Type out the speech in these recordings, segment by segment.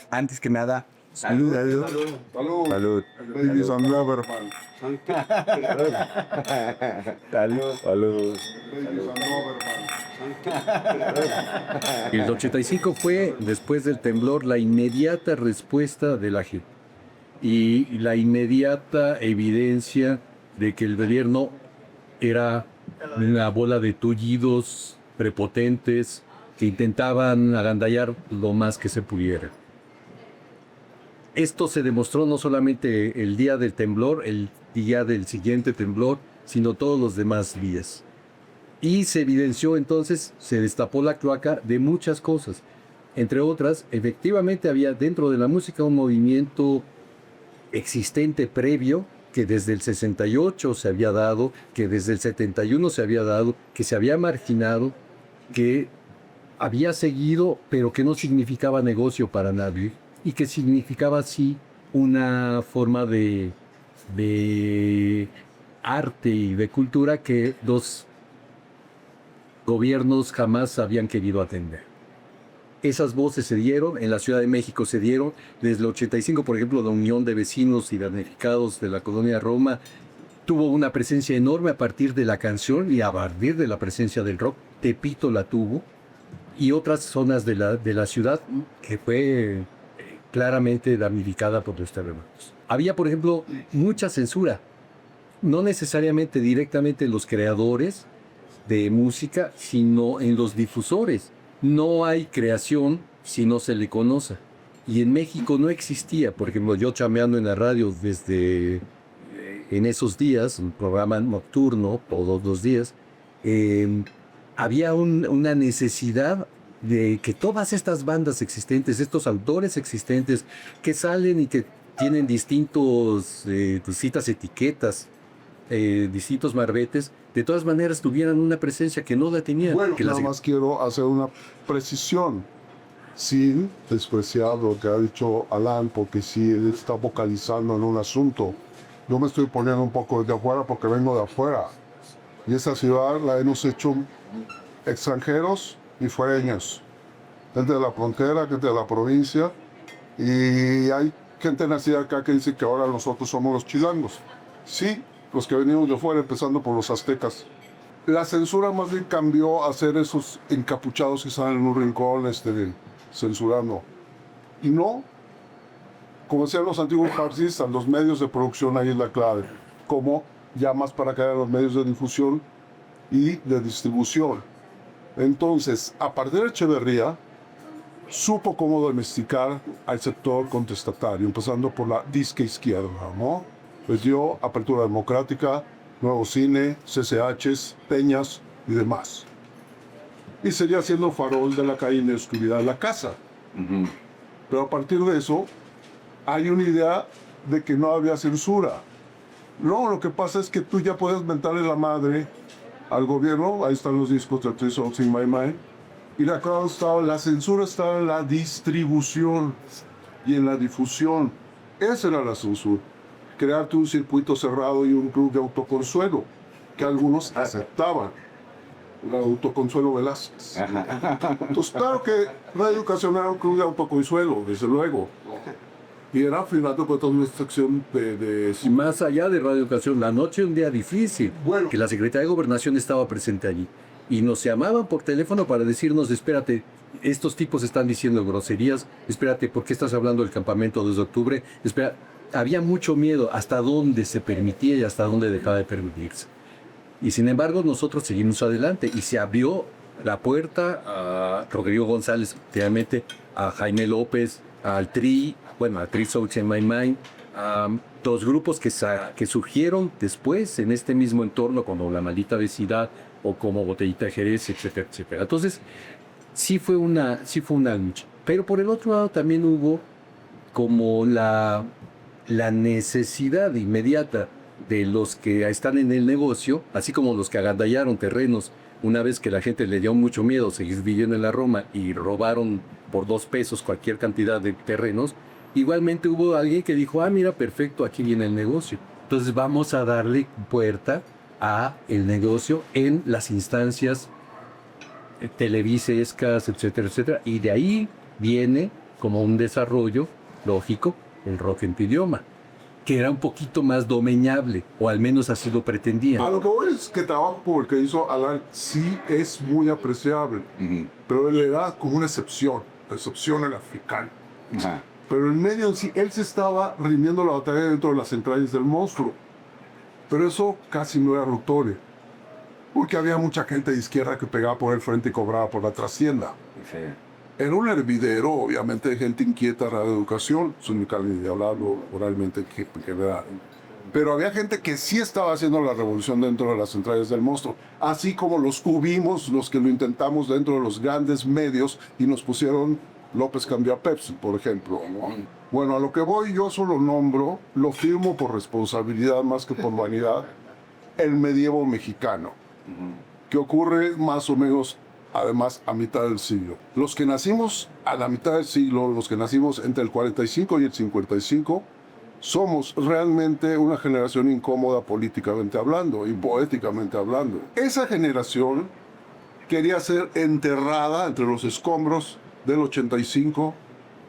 Antes que nada, salud. Salud. Ladies and Loverman. Salud. Ladies and Loverman. El 85 fue, después del temblor, la inmediata respuesta de la gente y la inmediata evidencia de que el gobierno era una bola de tullidos prepotentes que intentaban agandallar lo más que se pudiera. Esto se demostró no solamente el día del temblor, el día del siguiente temblor, sino todos los demás días. Y se evidenció entonces, se destapó la cloaca de muchas cosas. Entre otras, efectivamente había dentro de la música un movimiento existente previo que desde el 68 se había dado, que desde el 71 se había dado, que se había marginado, que había seguido, pero que no significaba negocio para nadie y que significaba sí una forma de arte y de cultura que los gobiernos jamás habían querido atender. Esas voces se dieron, en la Ciudad de México se dieron, desde el 85, por ejemplo, la Unión de Vecinos y Damnificados de la Colonia Roma tuvo una presencia enorme a partir de la canción y a partir de la presencia del rock. Tepito la tuvo, y otras zonas de la ciudad que fue claramente damnificada por los terremotos. Había, por ejemplo, mucha censura, no necesariamente directamente en los creadores de música, sino en los difusores. No hay creación si no se le conoce. Y en México no existía, por ejemplo, yo chameando en la radio desde en esos días, un programa nocturno todos los días, había una necesidad de que todas estas bandas existentes, estos autores existentes que salen y que tienen distintas etiquetas, distintos marbetes, de todas maneras tuvieran una presencia que no la tenían. Bueno, que nada más quiero hacer una precisión, sin despreciar lo que ha dicho Alan, porque sí, él está vocalizando en un asunto. Yo me estoy poniendo un poco de afuera porque vengo de afuera. Y esa ciudad la hemos hecho extranjeros y fuereños. Gente de la frontera, gente de la provincia. Y hay gente nacida acá que dice que ahora nosotros somos los chilangos. Sí, los que venimos de fuera, empezando por los aztecas. La censura más bien cambió a ser esos encapuchados que salen en un rincón censurando. Y no, como decían los antiguos marxistas, los medios de producción ahí es la clave. Como llamas para caer a los medios de difusión y de distribución. Entonces, a partir de Echeverría, supo cómo domesticar al sector contestatario, empezando por la disque izquierda, ¿no? Pues dio apertura democrática, nuevo cine, CCHs, peñas y demás. Y seguía siendo farol de la calle y de oscuridad de la casa. Pero a partir de eso, hay una idea de que no había censura. No, lo que pasa es que tú ya puedes mentarle la madre al gobierno, ahí están los discos de Three Songs in My Mind, y la censura estaba en la distribución y en la difusión. Esa era la censura. Crearte un circuito cerrado y un club de autoconsuelo, que algunos aceptaban. El autoconsuelo Velázquez. Entonces, claro que Radio Educación era un club de autoconsuelo, desde luego. Y era firmado con toda una extracción Y más allá de Radio Educación, la noche un día difícil, Bueno. que la Secretaría de Gobernación estaba presente allí. Y nos llamaban por teléfono para decirnos, espérate, estos tipos están diciendo groserías, espérate, ¿por qué estás hablando del campamento desde octubre? Espera, había mucho miedo hasta dónde se permitía y hasta dónde dejaba de permitirse. Y sin embargo, nosotros seguimos adelante y se abrió la puerta a Rodrigo González, efectivamente, a Jaime López, al Tri, bueno, a Three Songs in My Mind, a dos grupos que surgieron después en este mismo entorno, como La Maldita Vecindad o como Botellita de Jerez, etcétera, etcétera. Entonces, sí fue una lucha. Pero por el otro lado también hubo como la necesidad inmediata de los que están en el negocio, así como los que agandallaron terrenos una vez que la gente le dio mucho miedo seguir viviendo en la Roma y robaron por 2 pesos cualquier cantidad de terrenos. Igualmente hubo alguien que dijo, mira, perfecto, aquí viene el negocio. Entonces vamos a darle puerta a el negocio en las instancias televisescas, etcétera, etcétera. Y de ahí viene como un desarrollo lógico el rock en tu idioma, que era un poquito más domeñable, o al menos así lo pretendían. A lo que voy es que el trabajo como el que hizo Alan sí es muy apreciable, pero él era como una excepción, la excepción el africano. Ajá. Pero en medio en sí, él se estaba rindiendo la batalla dentro de las entrañas del monstruo. Pero eso casi no era notorio, porque había mucha gente de izquierda que pegaba por el frente y cobraba por la trastienda. Sí. Era un hervidero, obviamente, de gente inquieta, radioeducación, sin ni hablarlo oralmente en general. Pero había gente que sí estaba haciendo la revolución dentro de las entrañas del monstruo, así como los hubimos, los que lo intentamos dentro de los grandes medios y nos pusieron López cambió a Pepsi, por ejemplo, ¿no? Bueno, a lo que voy, yo solo nombro, lo firmo por responsabilidad más que por vanidad, el medievo mexicano, que ocurre más o menos, además, a mitad del siglo. Los que nacimos a la mitad del siglo, los que nacimos entre el 45 y el 55, somos realmente una generación incómoda políticamente hablando y poéticamente hablando. Esa generación quería ser enterrada entre los escombros del 85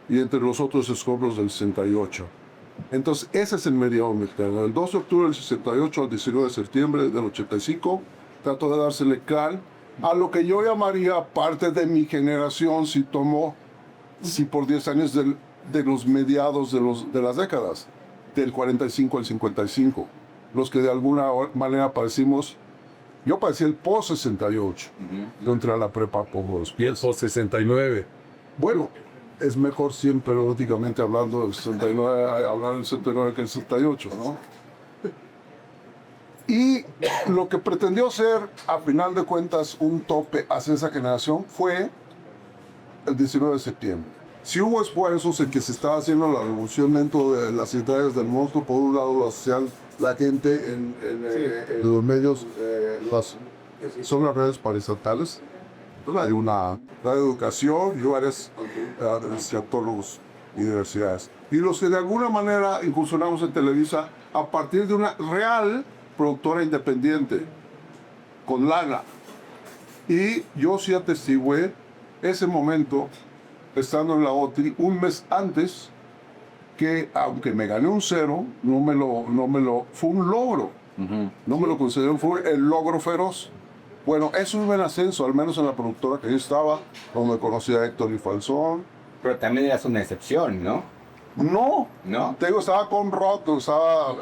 y entre los otros escombros del 68. Entonces, ese es el medievo mexicano. Del 12 de octubre del 68 al 19 de septiembre del 85, trató de dársele cal a lo que yo llamaría parte de mi generación, si por 10 años de los mediados de las décadas, del 45 al 55. Los que de alguna manera padecimos. Yo padecí el post-68. Yo entré a la prepa por los Y el post-69. Bueno, es mejor siempre, lógicamente, hablando del 69, hablar del 69 que el 68, ¿no? Y lo que pretendió ser, a final de cuentas, un tope hacia esa generación fue el 19 de septiembre. Si hubo esfuerzos en que se estaba haciendo la revolución dentro de las ciudades del monstruo, por un lado lo hacían la gente en los medios, son las redes paraestatales. Hay una radio de educación y varias cientólogos y universidades. Y los que de alguna manera incursionamos en Televisa a partir de una real productora independiente, con lana. Y yo sí atestigué ese momento, estando en la OTRI, un mes antes, que aunque me gané un 0, fue un logro. No me lo consideré, fue el logro feroz. Bueno, eso iba en ascenso, al menos en la productora que yo estaba, donde conocí a Héctor y Falsón. Pero también eras una excepción, ¿no? No, ¿No? te digo, estaba con Rock, estaba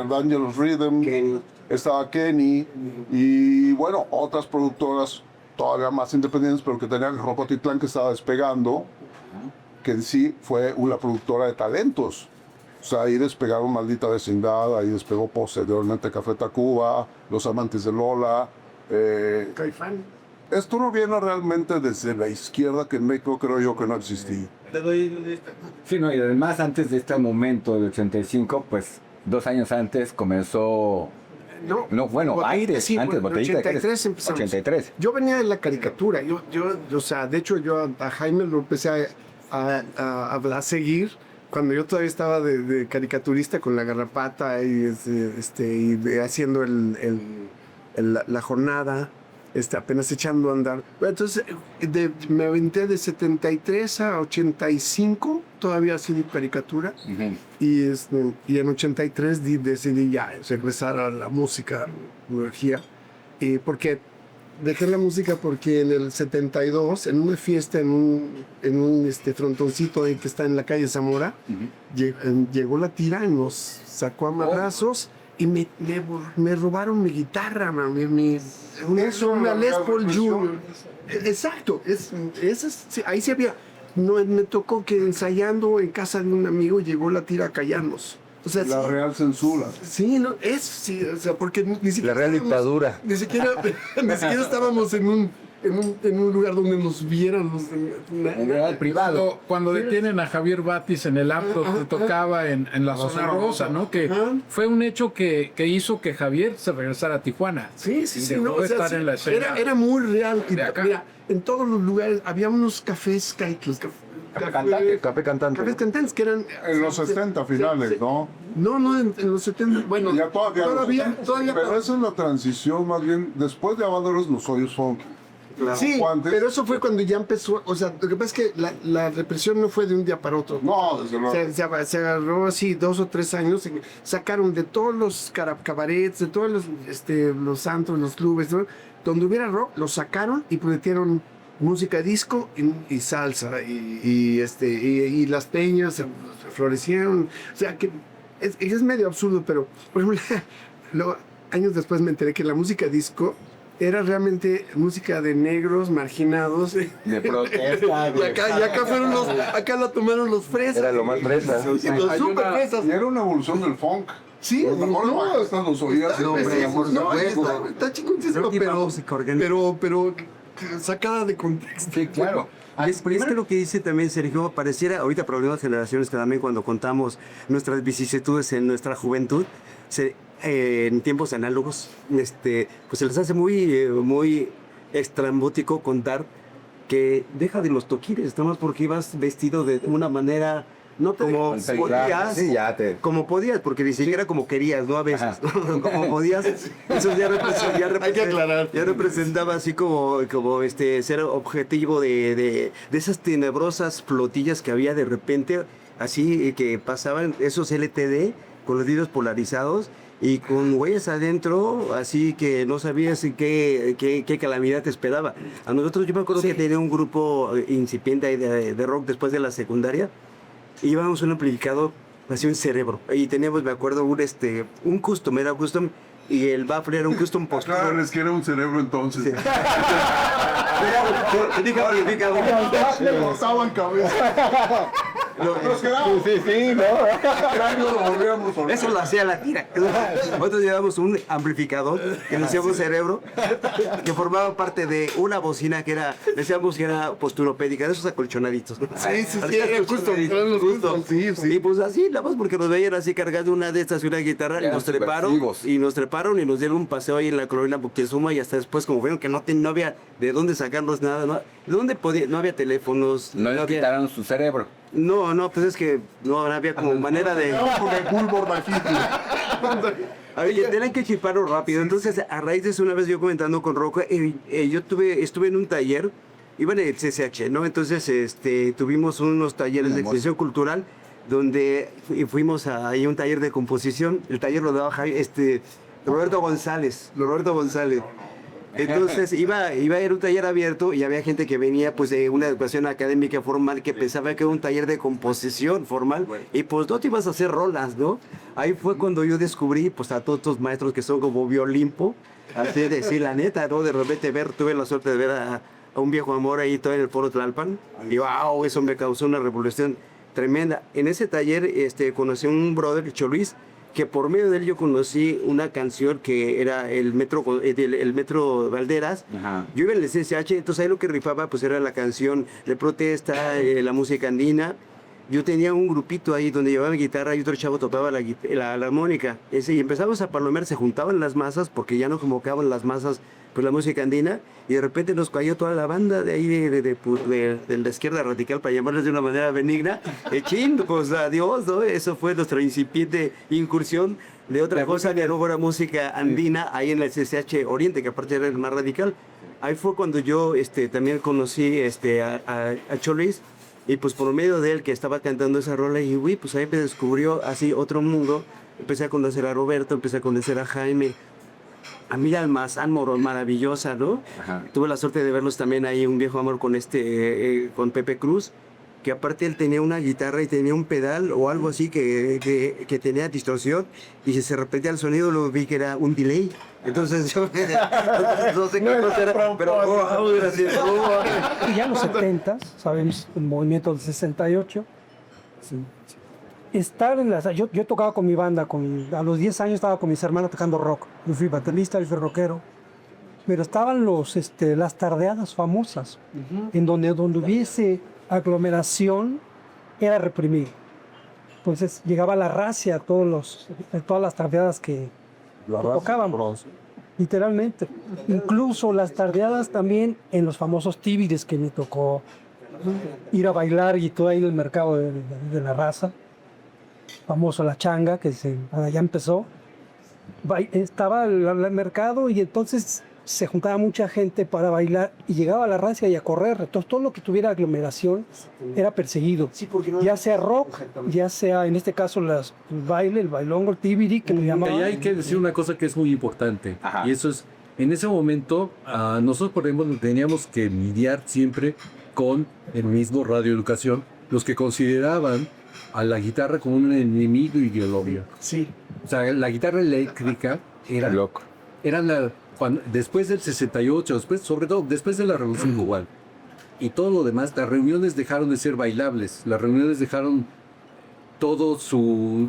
Dangerous Rhythm, estaba Kenny, y bueno, otras productoras todavía más independientes, pero que tenían Rocotitlán, que estaba despegando, que en sí fue una productora de talentos. O sea, ahí despegaron Maldita Vecindad, ahí despegó posteriormente Café Tacuba, Los Amantes de Lola. Caifán. Esto no viene realmente desde la izquierda, que en México creo yo que no existía. Sí, no, y además antes de este momento del 85, pues 2 años antes comenzó... No, bueno, Aires, sí, antes, bueno, en Botellita de 83 Jerez. empezamos. 83. Yo venía de la caricatura, o sea, de hecho yo a Jaime lo empecé a seguir cuando yo todavía estaba de caricaturista con la Garrapata y, haciendo la jornada, apenas echando a andar. Entonces me aventé de 73 a 85, todavía haciendo caricatura. Y en 83 decidí ya regresar a la música, energía. Porque dejé la música porque en el 72, en una fiesta, en un frontoncito ahí que está en la calle Zamora, llegó la tira y nos sacó a madrazos y me robaron mi guitarra, una Les Paul Jr. Exacto, ahí sí había. No, me tocó que ensayando en casa de un amigo llegó la tira a callarnos. O sea, La real censura. Sí, no, sí, o sea, porque ni siquiera... La real dictadura. Ni siquiera estábamos en un lugar donde nos vieran. Era privado. Cuando detienen a Javier Batis en el acto que tocaba en la zona rosa, ¿no? Que fue un hecho que hizo que Javier se regresara a Tijuana. Sí, Dejó no, de estar en la escena. era muy real. Y, de acá. mira, en todos los lugares había unos cafés, Café Cantante. cafés cantantes que eran... En los 70 finales, ¿no? No, en los 70, bueno, Ya todavía. todavía Pero esa es la transición, más bien, después de Abanderos, los hoyos funk. Sí, Guantes. pero eso fue cuando ya empezó, o sea, lo que pasa es que la represión no fue de un día para otro. No, desde luego. Se agarró así 2 o 3 años, sacaron de todos los cabarets, de todos los antros, los clubes, ¿no? Donde hubiera rock, los sacaron y metieron música disco y salsa y las peñas florecieron. O sea, que es medio absurdo, pero por ejemplo, luego, años después me enteré que la música disco era realmente música de negros marginados. De protesta. Y acá la tomaron los fresas. Era lo más fresa. Y los super fresas. Y era una evolución del funk. Sí, Los mejores bajistas los oías. Está chingoncísimo, pero sacada de contexto. Sí, claro. Es que lo que dice también Sergio, pareciera ahorita para las nuevas generaciones que también cuando contamos nuestras vicisitudes en nuestra juventud, en tiempos análogos, pues se les hace muy estrambótico contar que deja de los toquines, nada más porque ibas vestido de una manera no como podías, Sí, ya te... como podías, porque ni siquiera como querías, ¿no? A veces, ¿no? Como podías, eso ya representaba así como ser objetivo de esas tenebrosas flotillas que había de repente, así que pasaban esos LTD con los vidrios polarizados y con huellas adentro, así que no sabías qué calamidad te esperaba. A nosotros, yo me acuerdo que tenía un grupo incipiente de rock después de la secundaria. Íbamos a un amplificador, así un cerebro, y teníamos, me acuerdo, un custom, era custom, y el baffle era un custom post. Claro, es que era un cerebro entonces. Sí. Dije amplificador. Le cortaban cabeza. Nos quedamos. Sí, ¿no? Cráneo lo volvíamos a olvidar. Eso lo hacía la tira. Nosotros llevábamos un amplificador que decíamos cerebro, que formaba parte de una bocina que decíamos que era posturopédica, de esos acolchonaditos. Sí, era justo. Y pues así, nada más porque nos veían así cargando una de estas y una guitarra y Eran nos treparon y nos dieron un paseo ahí en la colonia Moctezuma y hasta después como vieron que no había de dónde sacarnos nada, no había teléfonos. No les había, quitaron su cerebro. No, pues es que no había como manera de... Con el pulpo bajito. Tenían que chiparlo rápido. Entonces, a raíz de eso, una vez yo comentando con Rocco, yo estuve en un taller, iba en el CCH, ¿no? Entonces, tuvimos unos talleres de expresión cultural, donde fuimos a un taller de composición. El taller lo daba Roberto González. Entonces iba a ir a un taller abierto y había gente que venía pues de una educación académica formal que pensaba que era un taller de composición formal y pues no te ibas a hacer rolas, ¿no? Ahí fue cuando yo descubrí pues a todos estos maestros que son como Violimpo, así de decir la neta, ¿no? De repente tuve la suerte de ver a un viejo amor ahí todo en el Foro Tlalpan y wow, eso me causó una revolución tremenda. En ese taller conocí a un brother, Luis, que por medio de él yo conocí una canción que era el Metro Valderas. Ajá. Yo iba en el CCH, entonces ahí lo que rifaba pues era la canción de protesta, la música andina. Yo tenía un grupito ahí donde llevaba mi guitarra y otro chavo tocaba la armónica. Y empezamos a palomear, se juntaban las masas porque ya no convocaban las masas pues la música andina y de repente nos cayó toda la banda de ahí de la izquierda radical, para llamarles de una manera benigna. Pues adiós, ¿no? Eso fue nuestra incipiente incursión de otra cosa que no fuera música andina ahí en el CCH Oriente, que aparte era el más radical. Ahí fue cuando yo también conocí a Cholis y pues por medio de él que estaba cantando esa rola y pues ahí me descubrió así otro mundo. Empecé a conocer a Roberto, empecé a conocer a Jaime. A Mira Almazán, maravillosa, ¿no? Ajá. Tuve la suerte de verlos también ahí, un viejo amor con con Pepe Cruz, que aparte él tenía una guitarra y tenía un pedal o algo así que tenía distorsión y si se repetía el sonido lo vi que era un delay. Entonces yo no sé qué cosa era, pero gracias. Y ya en los 70, sabemos, el movimiento del 68, estar yo tocaba con mi banda, a los 10 años estaba con mis hermanos tocando rock. Yo fui baterista, yo fui rockero. Pero estaban las tardeadas famosas, en donde hubiese aglomeración, era reprimido. Entonces llegaba la racia a todas las tardeadas que tocábamos. Literalmente. Incluso las tardeadas también en los famosos tíbides que me tocó ir a bailar y todo ahí en el mercado de la raza. Famoso La Changa, que ya empezó. Estaba el mercado y entonces se juntaba mucha gente para bailar y llegaba a la rancia y a correr. Entonces todo lo que tuviera aglomeración era perseguido. Ya sea rock, ya sea en este caso el baile, el bailongo, el tibiri, que le Y llamaban. ahí hay que decir una cosa que es muy importante. Ajá. Y eso es, en ese momento, nosotros, por ejemplo, teníamos que lidiar siempre con el mismo radioeducación, los que consideraban a la guitarra como un enemigo ideológico. Sí. O sea, la guitarra eléctrica era Loco. después del 68, sobre todo después de la Revolución Cubana y todo lo demás, las reuniones dejaron de ser bailables, las reuniones dejaron todo su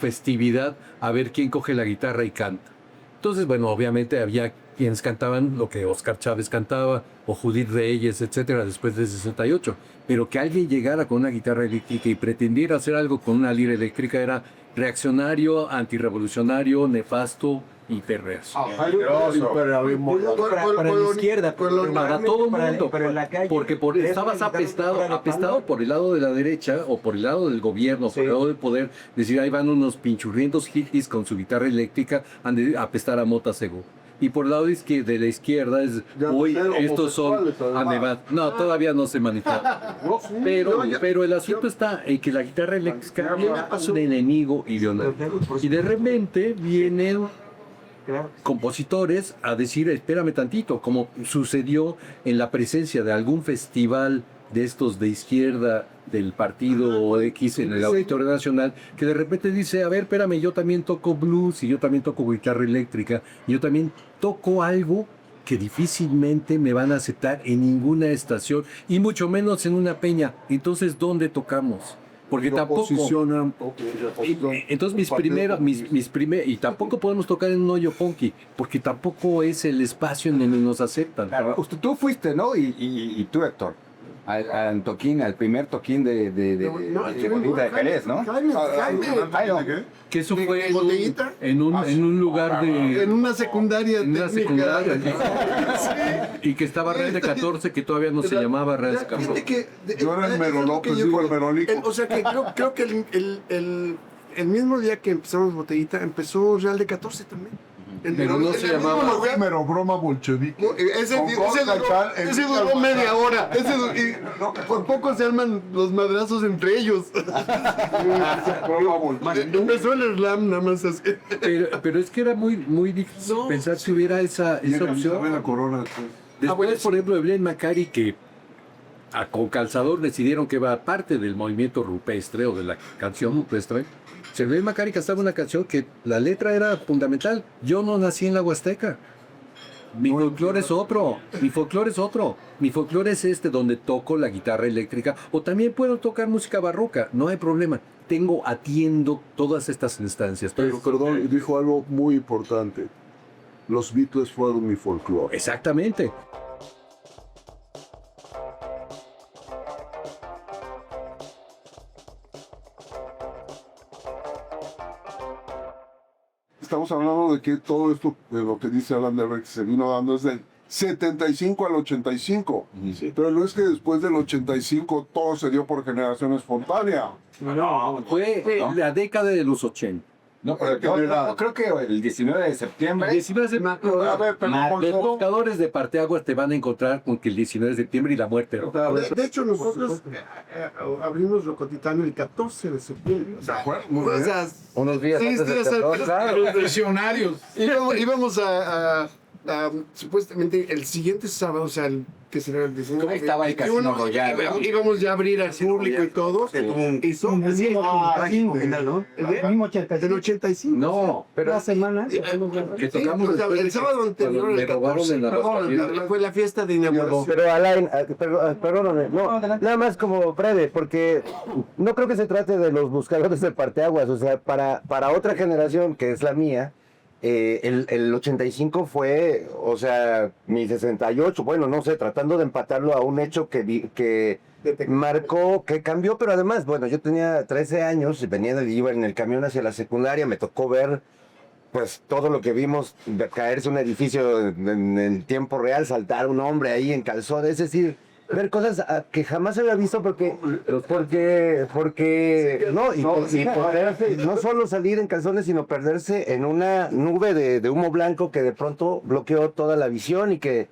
festividad a ver quién coge la guitarra y canta. Entonces, bueno, obviamente había quienes cantaban lo que Oscar Chávez cantaba o Judith Reyes, etcétera, después del 68. Pero que alguien llegara con una guitarra eléctrica y pretendiera hacer algo con una lira eléctrica era reaccionario, antirrevolucionario, nefasto y perverso. Para la izquierda, Para todo el mundo, pero en la calle. porque estabas apestado por el lado de la derecha o por el lado del gobierno, por el lado del poder, decir ahí van unos pinchurrientos hippies con su guitarra eléctrica a apestar a mota seguro. Y por el lado de la izquierda es, uy, estos son anevad. No, todavía no se manifiesta. Pero el asunto está en que la guitarra eléctrica es un enemigo ideológico. Y de repente vienen compositores a decir, espérame tantito, como sucedió en la presencia de algún festival de estos de izquierda del partido X en el Auditorio Nacional, que de repente dice, a ver, espérame, yo también toco blues y yo también toco guitarra eléctrica, y yo también toco algo que difícilmente me van a aceptar en ninguna estación, y mucho menos en una peña. Entonces, ¿dónde tocamos? Porque tampoco... Entonces y tampoco podemos tocar en un hoyo funky, porque tampoco es el espacio en donde nos aceptan. Claro, tú fuiste, ¿no? Y tú, Héctor, al toquín, al primer toquín de Botellita de Jerez, ¿no? Jaime. Que eso fue Botellita. en un lugar de... En una secundaria. En una técnica. secundaria. Y que estaba Real de 14, que todavía no se llamaba Real de 14. Fíjate que Yo era el Mero López, digo el Merolico. O sea que creo que el mismo día que empezamos Botellita, empezó Real de 14 también. Pero no se llamaba- Mero broma bolchevique. Ese Con Gaitán, ese Enrique duró Alvarado. media hora. Y por poco se arman los madrazos entre ellos. Empezó el slam nada más así. Pero es que era muy difícil pensar si hubiera esa opción. la corona. Después, por ejemplo, Evelyn Macari, que con Calzador decidieron que va parte del movimiento rupestre o de la canción rupestre. Evelyn Macari cantaba una canción que la letra era fundamental. Yo no nací en la Huasteca. Mi folclore es otro. Mi folclore es otro. Mi folclore es este donde toco la guitarra eléctrica o también puedo tocar música barroca. No hay problema. Atiendo todas estas instancias. Pero perdón, dijo algo muy importante. Los Beatles fueron mi folclore. Exactamente. Estamos hablando de que todo esto, de lo que dice Alan Derrick, que se vino dando es del 75 al 85. Pero no es que después del 85 todo se dio por generación espontánea. Fue la década de los 80. No, pero yo creo que el 19 de septiembre. El 19 de septiembre. A ver, pero Los buscadores de parteaguas te van a encontrar con que el 19 de septiembre y la muerte. ¿No? De hecho, nosotros abrimos Rocotitano el 14 de septiembre. O sea, Unos días sí, antes sí, del o sea, terror, claro. Los visionarios. íbamos a supuestamente el siguiente sábado, o sea, que será el 19. ¿Cómo estaba el Casino 21, Royal? Íbamos ya a abrir al público y todo. Hizo El mismo ¿no? el mismo del 85. 85. No, La semana. que tocamos o sea, después el de sábado anterior, me el robaron 14. en la Perdón, fue la fiesta de inauguración. Pero Alain, perdóname, no, nada más como breve, porque no creo que se trate de los buscadores de parteaguas, o sea, para otra generación que es la mía, el 85 fue, o sea, mi 68, bueno, no sé, tratando de empatarlo a un hecho que marcó, que cambió, pero además, bueno, yo tenía 13 años, iba en el camión hacia la secundaria, me tocó ver pues todo lo que vimos caerse un edificio en tiempo real, saltar un hombre ahí en calzones, es decir, ver cosas que jamás había visto porque no, y perderse, no solo salir en calzones, sino perderse en una nube de humo blanco que de pronto bloqueó toda la visión y que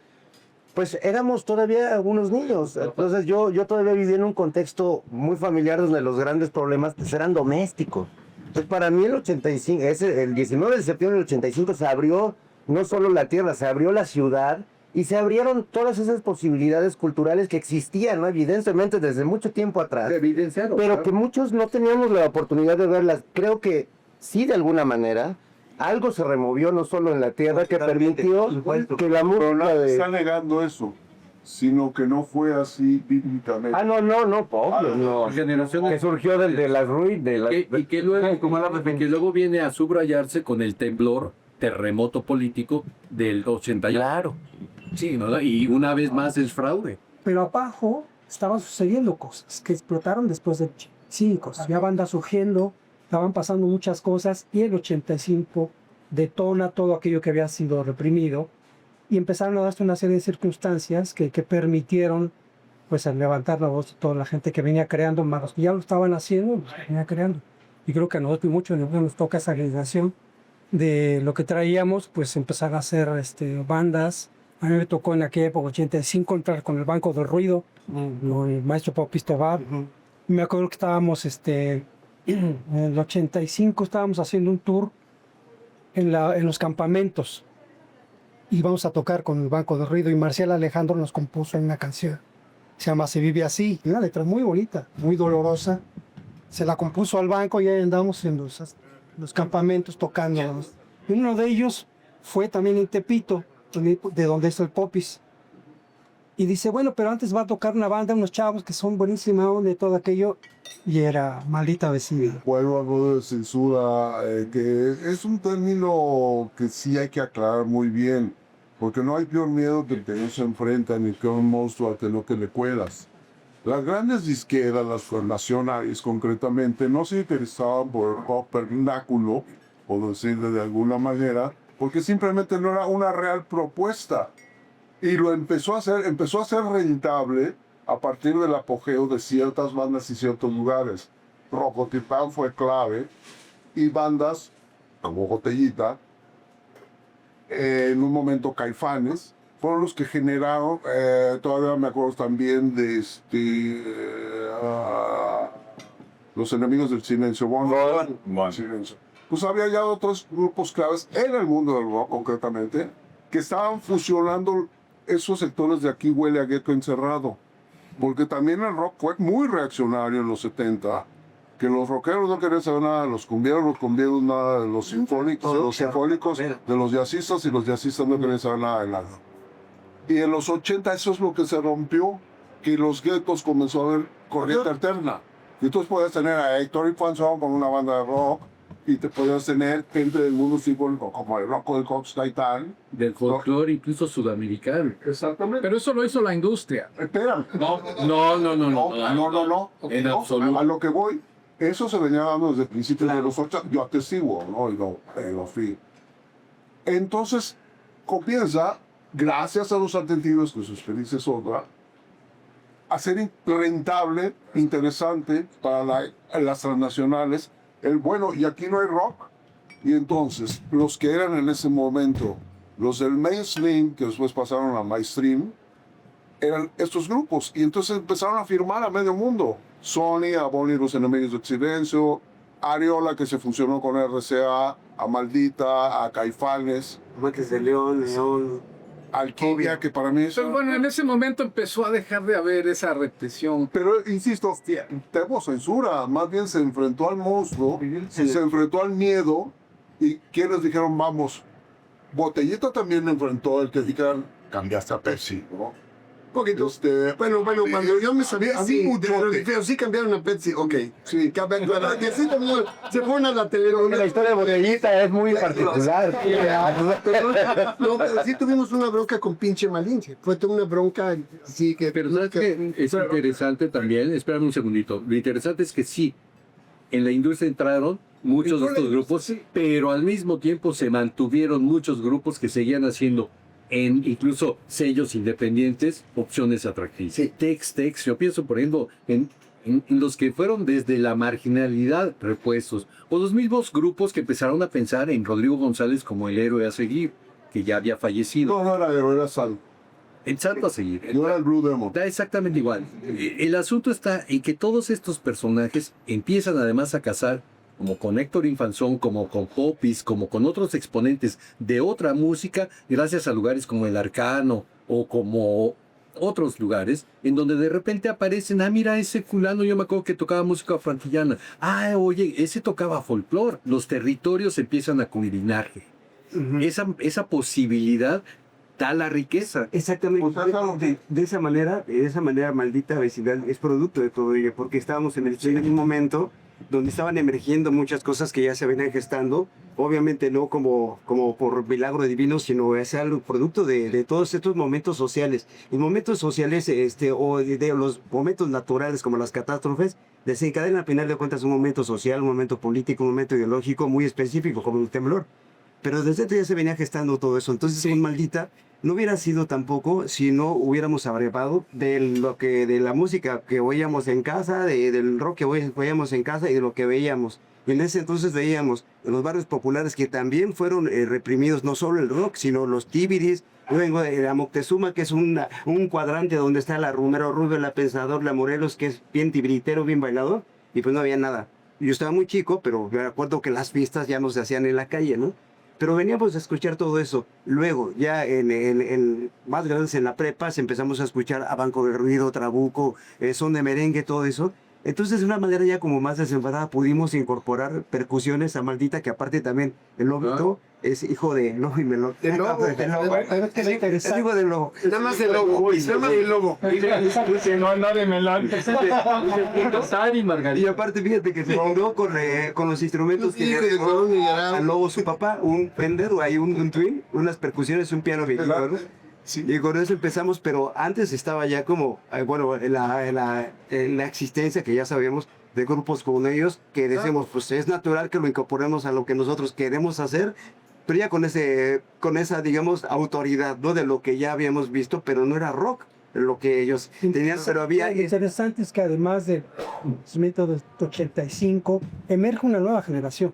pues éramos todavía algunos niños. Entonces yo todavía vivía en un contexto muy familiar donde los grandes problemas pues, eran domésticos. Entonces para mí el 85, el 19 de septiembre del 85 se abrió no solo la tierra, se abrió la ciudad y se abrieron todas esas posibilidades culturales que existían, ¿no? Evidentemente desde mucho tiempo atrás. Evidenciado. Pero claro. que muchos no teníamos la oportunidad de verlas. Creo que sí, de alguna manera, algo se removió no solo en la tierra que permitió que la Pero música nadie está negando eso, sino que no fue así bíblicamente. no, obvio, no. Generaciones Que surgió de las ruinas, y que luego viene a subrayarse con el terremoto político del 80. Claro. Sí, ¿no? Y una vez más es fraude. Pero abajo estaban sucediendo cosas que explotaron después del 85. Había bandas surgiendo, estaban pasando muchas cosas y el 85 detona todo aquello que había sido reprimido y empezaron a darse una serie de circunstancias que permitieron pues el levantar la voz de toda la gente que venía creando, más los que ya lo estaban haciendo, los que venía creando. Y creo que a nosotros y mucho nos toca esa generación de lo que traíamos, pues empezar a hacer bandas. A mí me tocó en aquella época, 85, entrar con el Banco del Ruido, con el maestro Popis Tobar. Me acuerdo que estábamos, en el 85, estábamos haciendo un tour en los campamentos. Íbamos a tocar con el Banco del Ruido y Marcial Alejandro nos compuso una canción. Se llama Se Vive Así. Una letra muy bonita, muy dolorosa. Se la compuso al banco y ahí andamos en los campamentos tocando. Y uno de ellos fue también en Tepito, de donde está el Popis. Y dice, bueno, pero antes va a tocar una banda, unos chavos que son buenísima onda y todo aquello. Y era Maldita Vecina. Vuelvo a lo de censura, que es un término que sí hay que aclarar muy bien, porque no hay peor miedo que el que no se enfrenta ni que un monstruo al que no que le cuelas. Las grandes disqueras, las nacionales concretamente, no se interesaban por el rock vernáculo, por decirlo de alguna manera, porque simplemente no era una real propuesta. Y lo empezó a ser rentable a partir del apogeo de ciertas bandas y ciertos lugares. Rocotitlán fue clave, y bandas como Botellita, en un momento Caifanes, fueron los que generaron, todavía me acuerdo también de Los Enemigos del Silencio, Silencio. Pues había ya otros grupos claves en el mundo del rock concretamente, que estaban fusionando esos sectores de aquí huele a gueto encerrado. Porque también el rock fue muy reaccionario en los 70, que los rockeros no querían saber nada de los cumbieros nada de los sinfónicos, de los jazzistas, y los jazzistas no querían saber nada de nada. Y en los 80 eso es lo que se rompió, que los guetos comenzó a haber corriente alterna. Y entonces podías tener a Héctor y Panzón con una banda de rock, y te podías tener gente del mundo sinfónico como el Rocco del Cox Gaitán. Del folclore incluso sudamericano. Exactamente. Pero eso lo hizo la industria. Espera. No. En absoluto. A lo que voy, eso se venía dando desde principios de los 80, yo atestiguo, ¿no? Y lo fui. Entonces, comienza, gracias a los atentidos, que su experiencia es otra, a ser rentable, interesante para las transnacionales, y aquí no hay rock. Y entonces, los que eran en ese momento, los del mainstream, que después pasaron a mainstream, eran estos grupos. Y entonces empezaron a firmar a medio mundo. Sony, a Bonnie y los Enemigos del Silencio, Ariola, que se fusionó con RCA, a Maldita, a Caifanes, Montes de León, Alquimia, que para mí es... Entonces, bueno, en ese momento empezó a dejar de haber esa represión. Pero, insisto, tengo censura. Más bien se enfrentó al monstruo, se enfrentó al miedo, y quienes dijeron, vamos. Botellita también enfrentó el que dijeron, cambiaste a Pepsi, ¿no? Poquito. Bueno, cuando yo me sabía así, pero sí cambiaron a Pepsi, ok. Sí. Se fueron a la televisión. La historia de Botellita es muy particular. No, pero sí tuvimos una bronca con pinche Malinche. Fue toda una bronca, sí, que... Pero ¿sabes qué? Es interesante también, espérame un segundito, lo interesante es que sí, en la industria entraron muchos de estos grupos, pero al mismo tiempo se mantuvieron muchos grupos que seguían haciendo en incluso sellos independientes, opciones atractivas. Tex-Tex, yo pienso, por ejemplo, en los que fueron desde la marginalidad repuestos, o los mismos grupos que empezaron a pensar en Rodrigo González como el héroe a seguir, que ya había fallecido. No, no era héroe, era Sal. El santo a seguir. No era el Blue Demon. Da exactamente igual. El asunto está en que todos estos personajes empiezan además a casar, como con Héctor Infanzón, como con Popis, como con otros exponentes de otra música, gracias a lugares como el Arcano o como otros lugares, en donde de repente aparecen, mira, ese fulano, yo me acuerdo que tocaba música frantillana, oye, ese tocaba folclore. Los territorios empiezan a combinar. Esa posibilidad da la riqueza. Exactamente. De esa manera maldita vecindad es producto de todo ello, porque estábamos en un momento donde estaban emergiendo muchas cosas que ya se venían gestando, obviamente no como por milagro divino, sino es algo producto de todos estos momentos sociales. Los momentos sociales o de los momentos naturales como las catástrofes desencadenan al final de cuentas un momento social, un momento político, un momento ideológico muy específico como el temblor. Pero desde antes ya se venía gestando todo eso. Entonces, un maldita no hubiera sido tampoco si no hubiéramos abrevado de la música que oíamos en casa, del rock que oíamos en casa y de lo que veíamos. Y en ese entonces veíamos en los barrios populares que también fueron reprimidos, no solo el rock, sino los tibiris. Yo vengo de la Moctezuma, que es un cuadrante donde está la Romero Rubio, la Pensador, la Morelos, que es bien tibritero, bien bailador, y pues no había nada. Yo estaba muy chico, pero me acuerdo que las fiestas ya no se hacían en la calle, ¿no? Pero veníamos a escuchar todo eso. Luego, ya más grandes en la prepa, empezamos a escuchar a Banco de Ruido, Trabuco, son de merengue, todo eso. Entonces, de una manera ya como más desenfadada, pudimos incorporar percusiones a Maldita, que aparte también el lobito es hijo de Lobo y Melón. El lobo. Es hijo del lobo. Nada más el lobo. Nada más el lobo. No de melón. Y aparte, fíjate que se unió con los instrumentos que le dejó al lobo su papá, un Fender, hay un Twin, unas percusiones, un piano viejito, ¿no? Sí. Y con eso empezamos, pero antes estaba ya como, la existencia que ya sabíamos de grupos como ellos, que decimos, pues es natural que lo incorporemos a lo que nosotros queremos hacer, pero ya con esa, digamos, autoridad, ¿no? De lo que ya habíamos visto, pero no era rock lo que ellos tenían, pero había... Lo interesante es que además del método de 85, emerge una nueva generación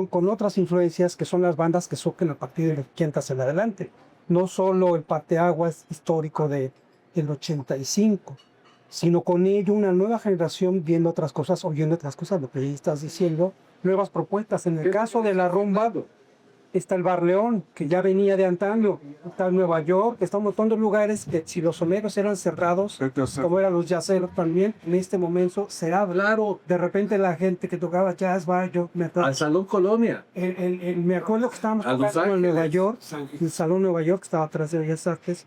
con otras influencias que son las bandas que surgen a partir de los 80 en adelante. No solo el parteaguas histórico del 85, sino con ello una nueva generación viendo otras cosas, oyendo otras cosas, lo que estás diciendo, nuevas propuestas. En el caso de la rumba, está el Bar León, que ya venía de antaño, está Nueva York, está un montón de lugares que si los soneros eran cerrados, como eran los jazzeros también, en este momento será claro, de repente la gente que tocaba jazz, al Salón Colonia. Me acuerdo que estábamos tocando en Nueva York, el Salón Nueva York, que estaba atrás de Bellas Artes,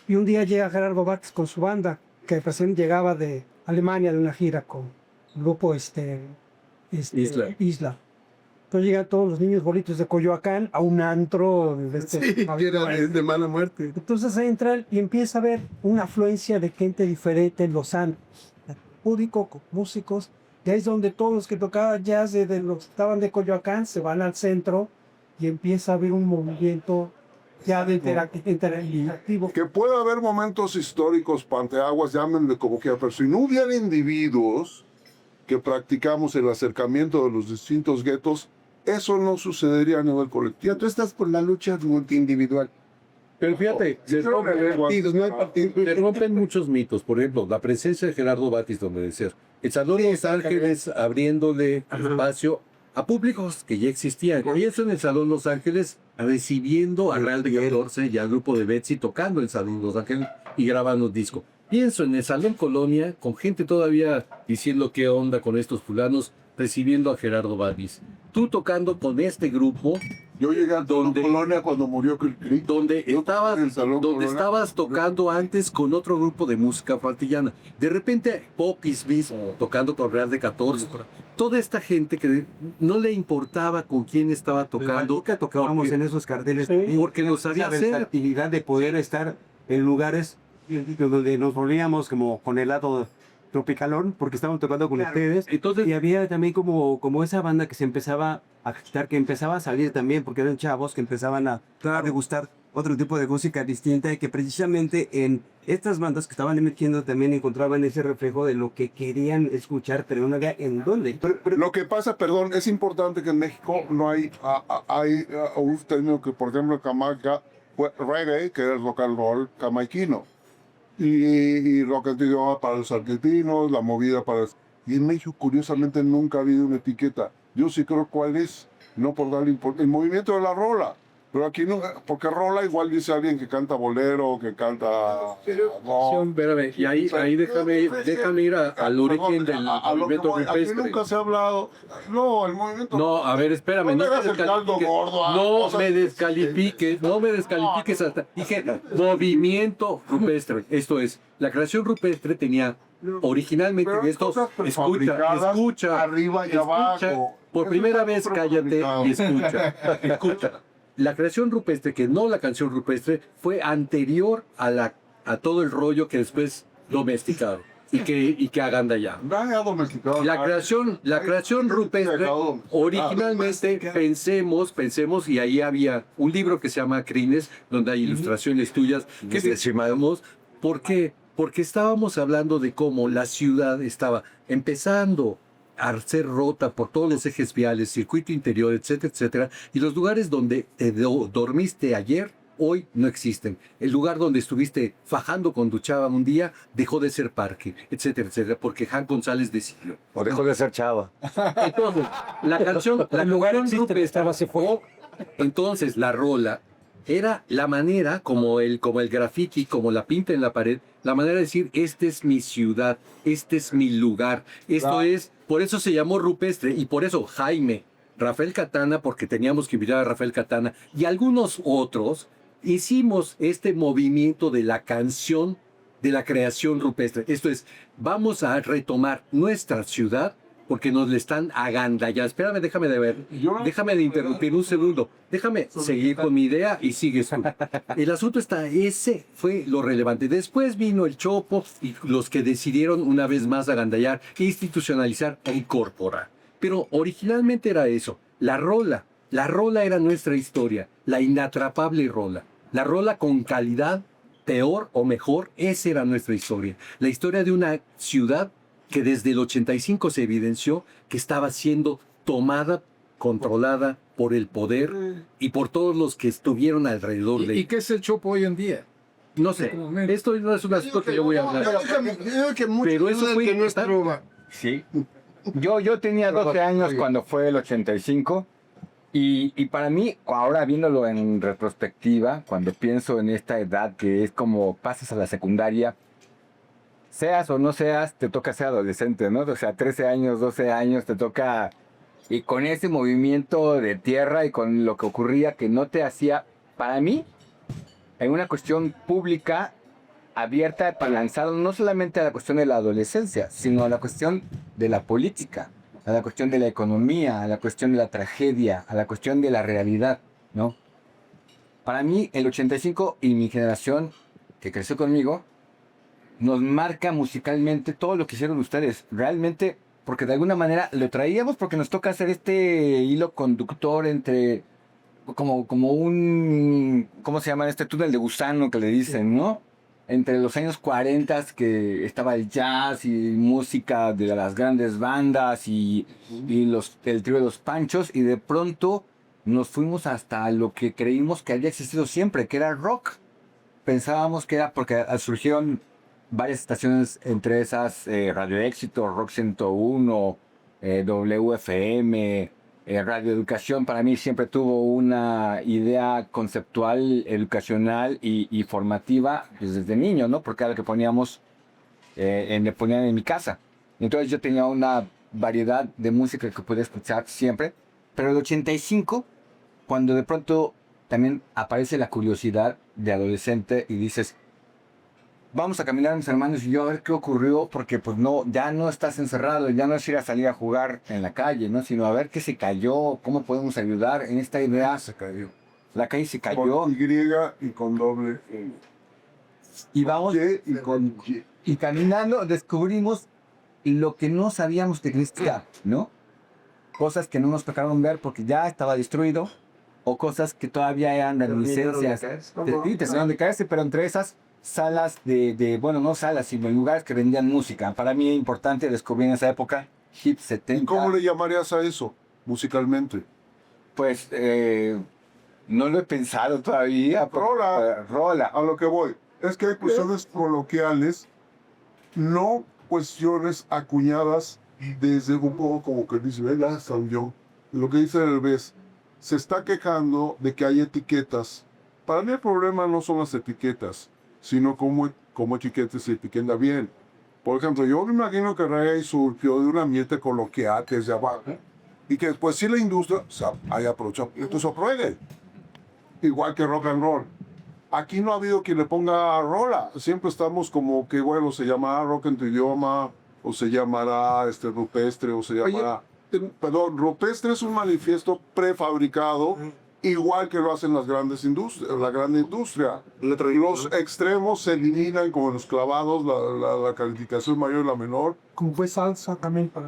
y un día llega Gerardo Vázquez con su banda, que recién llegaba de Alemania de una gira con el grupo Isla. Entonces llegan todos los niños bonitos de Coyoacán a un antro de mala muerte. Entonces entran y empieza a ver una afluencia de gente diferente en los antros, público, con músicos, y ahí es donde todos los que tocaban jazz de los que estaban de Coyoacán se van al centro y empieza a haber un movimiento ya de interactivo. Que puede haber momentos históricos, panteaguas, llámenle como quiera, pero si no hubiera individuos que practicamos el acercamiento de los distintos guetos, eso no sucedería a nivel colectivo. Tú estás por la lucha multiindividual. Pero fíjate, se rompen muchos mitos. Por ejemplo, la presencia de Gerardo Batis, donde decías, el Salón Los Ángeles abriéndole espacio a públicos que ya existían. Y eso en el Salón Los Ángeles, recibiendo a Real de 14 y al grupo de Betsy tocando el Salón Los Ángeles y grabando disco. Pienso en el Salón Colonia, con gente todavía diciendo qué onda con estos fulanos, recibiendo a Gerardo Batis. Tú tocando con este grupo. Yo llegué a Colonia cuando murió Cricri. Donde estabas tocando antes con otro grupo de música frantillana. De repente, Popis mismo, tocando con Real de 14. Toda esta gente que no le importaba con quién estaba tocando. Nunca tocábamos en esos carteles. Porque nos sabía hacer. La versatilidad de poder estar en lugares donde nos volvíamos como con el lado tropicalón, porque estaban tocando con ustedes. Entonces, y había también como esa banda que se empezaba a agitar, que empezaba a salir también, porque eran chavos que empezaban a degustar otro tipo de música distinta y que precisamente en estas bandas que estaban emergiendo también encontraban ese reflejo de lo que querían escuchar, pero no había en dónde. Lo que pasa, perdón, es importante que en México no hay, un término que, por ejemplo, en Jamaica fue reggae, que era el rock and roll jamaiquino. Y rock and roll para los argentinos, la movida para... Y en México, curiosamente, nunca ha habido una etiqueta. Yo sí creo cuál es, no por darle el movimiento de la rola. Pero aquí no, porque rola igual dice alguien que canta bolero, que canta... Espérame, y ahí déjame ir al origen del movimiento Aquí rupestre. nunca se ha hablado... No, el movimiento... No, a ver, espérame, No no me me hagas el caldo descalifiques, gordo, no cosas- me descalifiques, no me descalifiques hasta, dije, movimiento rupestre, esto es, la creación rupestre tenía originalmente Pero esto, cosas prefabricadas escucha, arriba y abajo. por Eso primera está vez muy cállate prefabricado. y escucha. La creación rupestre, que no la canción rupestre, fue anterior a todo el rollo que después domesticaron y que agandallado. Vaya domesticado. La creación rupestre, originalmente pensemos, y ahí había un libro que se llama Crines, donde hay ilustraciones tuyas que decimos. ¿Por qué? Porque estábamos hablando de cómo la ciudad estaba empezando a ser rota por todos los ejes viales, circuito interior, etcétera, etcétera, y los lugares donde te dormiste ayer, hoy no existen. El lugar donde estuviste fajando con duchaba un día dejó de ser parque, etcétera, etcétera, porque Jan González decidió. O dejó de ser chava. Entonces, la canción rupestre estaba se fue. entonces la rola era la manera, como el graffiti, como la pinta en la pared, la manera de decir, esta es mi ciudad, este es mi lugar, esto es, por eso se llamó rupestre, y por eso Jaime, Rafael Catana, porque teníamos que invitar a Rafael Catana, y algunos otros, hicimos este movimiento de la canción de la creación rupestre. Esto es, vamos a retomar nuestra ciudad porque nos le están agandallando. Espérame, déjame de ver. Déjame de interrumpir un segundo. Déjame seguir con mi idea y sigues tú. El asunto está, ese fue lo relevante. Después vino el Chopo y los que decidieron una vez más agandallar, institucionalizar e incorporar. Pero originalmente era eso. La rola era nuestra historia. La inatrapable rola. La rola con calidad, peor o mejor, esa era nuestra historia. La historia de una ciudad que desde el 85 se evidenció que estaba siendo tomada, controlada por el poder y por todos los que estuvieron alrededor de ¿Y ella. qué es el Chopo hoy en día? No sé, esto no es un asunto que yo voy a hablar. Pero eso fue... Sí. Yo tenía 12 años cuando fue el 85 y para mí, ahora viéndolo en retrospectiva, cuando pienso en esta edad que es como pasas a la secundaria, seas o no seas, te toca ser adolescente, ¿no? O sea, 13 años, 12 años, te toca... Y con ese movimiento de tierra y con lo que ocurría que no te hacía, para mí, en una cuestión pública, abierta, lanzado no solamente a la cuestión de la adolescencia, sino a la cuestión de la política, a la cuestión de la economía, a la cuestión de la tragedia, a la cuestión de la realidad, ¿no? Para mí, el 85 y mi generación, que creció conmigo, nos marca musicalmente todo lo que hicieron ustedes. Realmente, porque de alguna manera lo traíamos porque nos toca hacer este hilo conductor entre como un, ¿cómo se llama? Este túnel de gusano que le dicen, ¿no? Entre los años 40 que estaba el jazz y música de las grandes bandas y el trío de los Panchos, y de pronto nos fuimos hasta lo que creímos que había existido siempre, que era rock. Pensábamos que era porque surgieron varias estaciones, entre esas Radio Éxito, Rock 101, WFM, Radio Educación. Para mí siempre tuvo una idea conceptual, educacional y formativa pues, desde niño, ¿no? Porque era lo que poníamos, le ponían en mi casa. Entonces yo tenía una variedad de música que podía escuchar siempre. Pero el 85, cuando de pronto también aparece la curiosidad de adolescente y dices, vamos a caminar mis hermanos y yo a ver qué ocurrió, porque pues no, ya no estás encerrado, ya no es ir a salir a jugar en la calle, ¿no? Sino a ver qué se cayó, cómo podemos ayudar en esta idea. Se cayó. La calle se cayó. Con Y y con doble E. Y vamos, Y con Y. y caminando descubrimos lo que no sabíamos que existía, ¿no? Cosas que no nos tocaron ver porque ya estaba destruido, o cosas que todavía eran reminiscencias terminaron de caerse, pero entre esas salas bueno, no salas, sino lugares que vendían música. Para mí es importante descubrir en esa época Hip 70. ¿Y cómo le llamarías a eso, musicalmente? Pues no lo he pensado todavía. Rola. Rola. A lo que voy. Es que hay cuestiones coloquiales, no cuestiones acuñadas desde un poco como que dice, ¿verdad? Lo que dice el vez, se está quejando de que hay etiquetas. Para mí el problema no son las etiquetas, sino cómo etiquetas se etiqueta bien. Por ejemplo, yo me imagino que Reggae surgió de un ambiente coloquial desde abajo y que después sí la industria haya aprovechado. Entonces, reggae. Igual que rock and roll. Aquí no ha habido quien le ponga rola. Siempre estamos como que, bueno, se llamará rock en tu idioma, o se llamará rupestre, o se llamará... Perdón, rupestre es un manifiesto prefabricado, igual que lo hacen las grandes industrias, la gran industria. Los extremos se eliminan como los clavados, la calificación mayor y la menor. Como fue salsa también para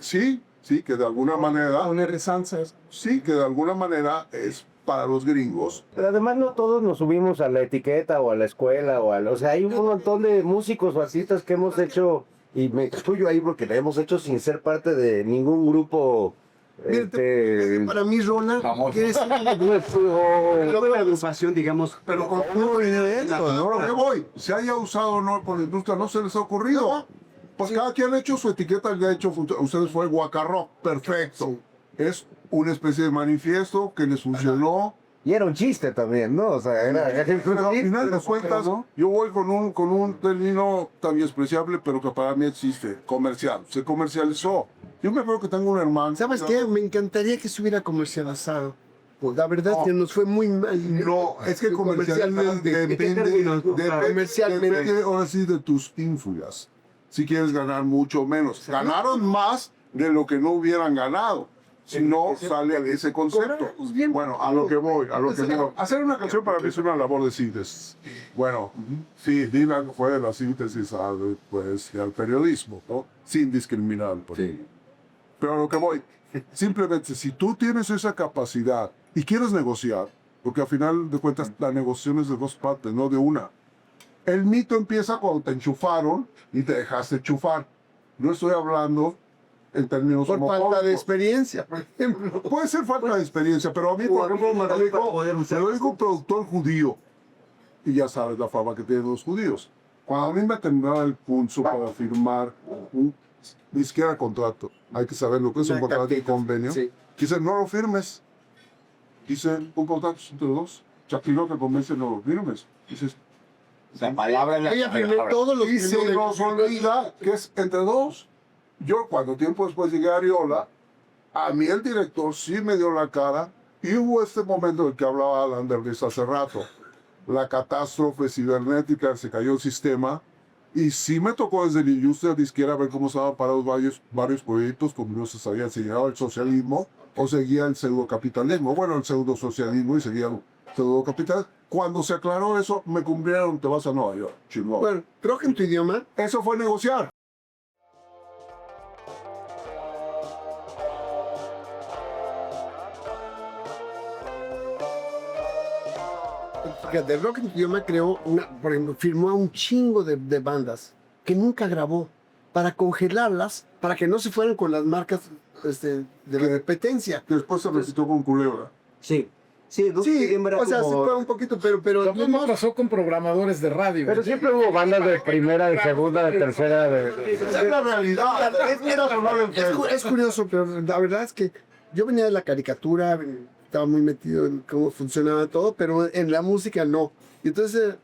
Sí, que de alguna manera... poner salsa. Sí, que de alguna manera es para los gringos. Pero además no todos nos subimos a la etiqueta o a la escuela o sea, hay un montón de músicos o artistas que hemos hecho, y me excluyo ahí porque la hemos hecho sin ser parte de ningún grupo. Para mí, Rola, que es Una agrupación, digamos. Pero con todo ¿no? ¿Qué voy? Se haya usado o no por la industria, no se les ha ocurrido. Pues cada quien ha hecho su etiqueta, que ha hecho, ustedes fue Guacarrock, perfecto. Es una especie de manifiesto que les funcionó. Y era un chiste también, ¿no? O sea, era... Pero al final de cuentas, yo voy con un término tan despreciable, pero que para mí existe, comercial. Se comercializó. Yo me acuerdo que tengo un hermano. ¿Sabes qué? Me encallaría que se hubiera comercializado. Pues la verdad es que nos fue muy mal. No, es que comercialmente depende ahora sí de tus influencias. Si quieres ganar mucho o menos. Ganaron más de lo que no hubieran ganado. Si no sale ese concepto. Bueno, a lo que voy. Hacer una canción para mí es una labor de síntesis. Bueno, sí, Dylan fue la síntesis al periodismo, ¿no? Sin discriminar. Sí. Pero a lo que voy, simplemente si tú tienes esa capacidad y quieres negociar, porque al final de cuentas la negociación es de dos partes, no de una. El mito empieza cuando te enchufaron y te dejaste enchufar. No estoy hablando en términos Por falta homofóbicos. de experiencia, por ejemplo. Puede ser falta de experiencia, pero a mí, por ejemplo, me lo dijo un productor judío. Y ya sabes la fama que tienen los judíos. Cuando a mí me temblaba el pulso para firmar ni siquiera contrato, hay que saber lo que es un contrato de convenio. Sí. Dicen, no lo firmes. Dicen, un contrato entre dos. Shakiro te convence, no lo firmes. Dices, La palabra es la Ella firmó palabra. todos los y se nos olvida que es entre dos. Yo, cuando tiempo después llegué a Ariola, a mí el director sí me dio la cara y hubo este momento del que hablaba Alan Derlis hace rato. La catástrofe cibernética, se cayó el sistema y sí me tocó desde la industria disquera ver cómo estaban parados varios proyectos, como no se sabía enseñado el socialismo o seguía el pseudocapitalismo. Bueno, el pseudosocialismo y seguía el pseudocapitalismo. Cuando se aclaró eso, me cumplieron, te vas a Nueva York, chingón. Bueno, creo que en tu idioma. Eso fue negociar. De Rock en tu idioma creó por ejemplo, firmó a un chingo de bandas que nunca grabó para congelarlas, para que no se fueran con las marcas de la competencia. Después se recitó con Culebra. Sí, Sí, o sea, como- se fue un poquito, pero Lo mismo pasó con programadores de radio. Pero siempre hubo bandas de primera, de segunda, de tercera, Es la realidad. Es curioso, pero la verdad es que yo venía de la caricatura, estaba muy metido en cómo funcionaba todo, pero en la música no. Y entonces,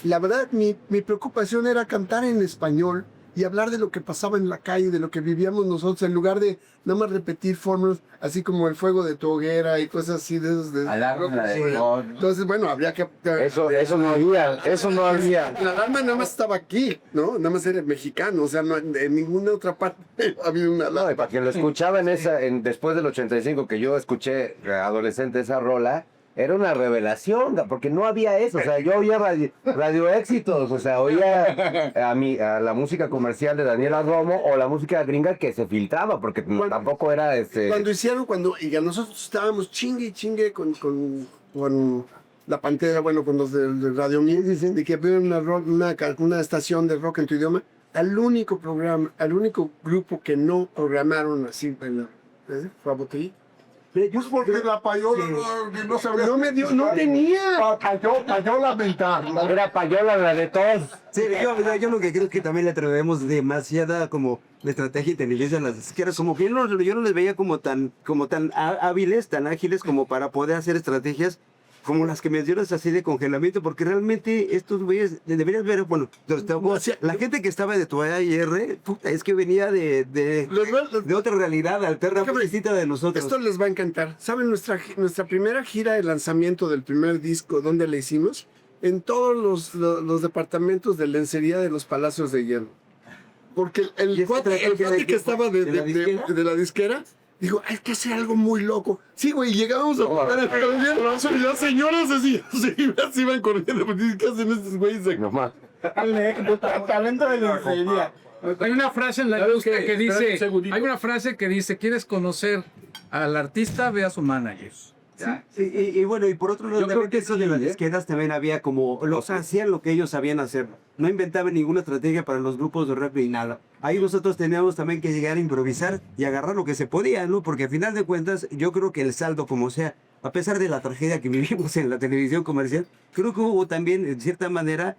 la verdad, mi preocupación era cantar en español y hablar de lo que pasaba en la calle, de lo que vivíamos nosotros, en lugar de nada más repetir fórmulas, así como el fuego de tu hoguera y cosas así de esos. Alarma de God. Entonces, bueno, habría que... Eso no había. La alarma nada más estaba aquí, ¿no? Nada más era mexicano, o sea, no, en ninguna otra parte había una No, y alarma. para quien lo escuchaba después del 85, que yo escuché adolescente esa rola, era una revelación, porque no había eso. O sea, yo oía radio éxitos, o sea, oía a la música comercial de Daniela Romo o la música gringa que se filtraba, porque tampoco era y a nosotros estábamos chingue y chingue con la Pantera, bueno, con los de Radio 1000, de que había una estación de rock en tu idioma, al único grupo que no programaron así, fue a Botellita. Porque la payola no sabía. No tenía. Payola mental. Era payola la de todos. Sí, yo lo que creo es que también le atrevemos demasiada como la estrategia e inteligencia a las disqueras, como que yo no les veía como tan hábiles, tan ágiles como para poder hacer estrategias como las que mencionas así de congelamiento, porque realmente estos güeyes deberías ver, bueno, la gente que estaba de tu AIR, puta, es que venía de otra realidad alterna, muy distinta de nosotros. Esto les va a encantar. ¿Saben nuestra primera gira de lanzamiento del primer disco, dónde la hicimos? En todos los departamentos de lencería de los Palacios de Hierro. Porque el cuate que estaba de la disquera dijo, hay que hacer algo muy loco. Sí, güey, llegábamos a tocar el concierto y las señoras así iban corriendo. ¿Qué hacen estos güeyes? Nomás. Talento de lencería. Hay una frase en la industria que dice, hay una frase que dice, ¿quieres conocer al artista? Ve a su manager. Sí, y bueno, y por otro lado, también que eso de las disqueras también había como, hacían lo que ellos sabían hacer. No inventaban ninguna estrategia para los grupos de rap ni nada. Ahí nosotros teníamos también que llegar a improvisar y agarrar lo que se podía, ¿no? Porque al final de cuentas, yo creo que el saldo, como sea, a pesar de la tragedia que vivimos en la televisión comercial, creo que hubo también, en cierta manera,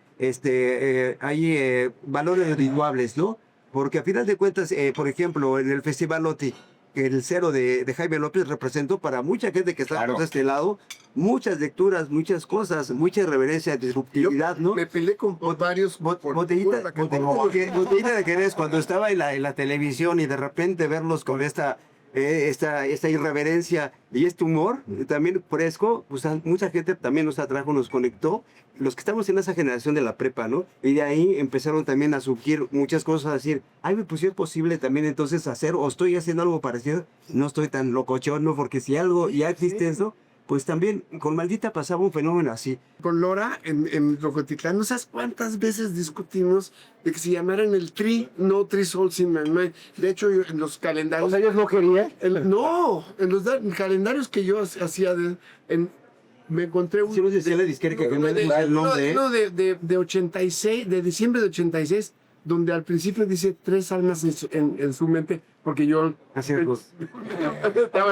hay valores redituables, ¿no? Porque a final de cuentas, por ejemplo, en el Festival OTI, el cero de Jaime López representó para mucha gente que está de este lado muchas lecturas, muchas cosas, mucha irreverencia, disruptividad, ¿no? Me peleé con varios. Botellita de Jerez, cuando estaba en la televisión y de repente verlos con esta irreverencia y este humor también fresco, pues mucha gente también nos atrajo, nos conectó, los que estamos en esa generación de la prepa, ¿no? Y de ahí empezaron también a surgir muchas cosas, a decir, ay, pues es posible también entonces hacer, o estoy haciendo algo parecido, no estoy tan locochón, ¿no? Porque si algo ya existe eso, pues también con Maldita pasaba un fenómeno así. Con Lora en Rocotitlán, no sabes cuántas veces discutimos de que se llamaran el Tri, no Three Souls in My Mind. De hecho, en los calendarios... O sea, ellos no querían. No, en los calendarios que yo hacía, me encontré un... Sí, nos decía la disquera que no el nombre. No, de 86, de diciembre de 86, donde al principio dice 3 almas en su mente, porque yo... Así es.